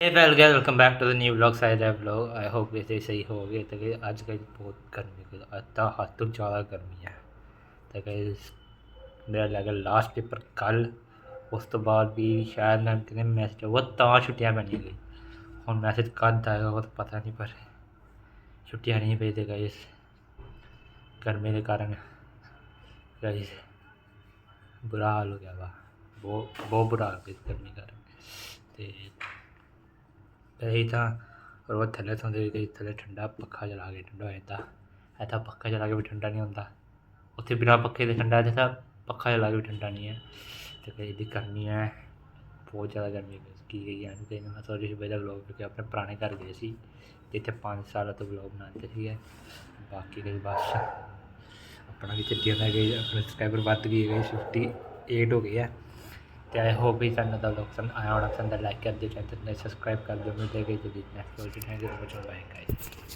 Hey well guys, welcome back to the new vlog side vlog. I hope ये सही हो गए तो कि आज का बहुत गर्मी को आता हद तो ज़्यादा गर्मी है तो गाइस मेरा लगा लास्ट पेपर कल उस तो बाद भी शायद मैं कितने मैसेज वो ਤਾਂ ਛੁੱਟੀਆਂ ਪੈਣੀਆਂ ਗਈ ਹੁਣ ਮੈਸੇਜ ਕਦ ਆਏਗਾ ਉਹ ਤਾਂ ਪਤਾ ਨਹੀਂ ਪਰ ਛੁੱਟੀਆਂ ਨਹੀਂ ਪਈ ਤੇ गाइस गर्मी के कारण गाइस बुरा हाल हो गया वा बहुत बुरा हाल है गर्मी कारण ਤੇ ਤਾਂ और थल्ले सौंदे थल्ले ठंडा पक्खा चला के ठंडा हो जाता ऐसा पक्खा चला के भी ठंडा नहीं होता उत्थे बिना पक्खे के ठंडा जैसा पक्खा चला के भी ठंडा नहीं है तो कई गर्मी है बहुत ज़्यादा गर्मी की गई है तो मैं सॉरी वजह ब्लॉग क्योंकि अपने पुराने घर गए सी जितने 5 साल तो ब्लॉग बनाते थे बाकी गई बस अपना भी चट्टी होना गई अपने सब्सक्राइबर बद गए गई 58 हो गई है तो आई होप भी सानू दा ब्लॉग पसंद आया होना पसंद लाइक कर दियो चैनल ने सब्सक्राइब कर दियो मिलते गए जल्दी next video thank you so much bye guys.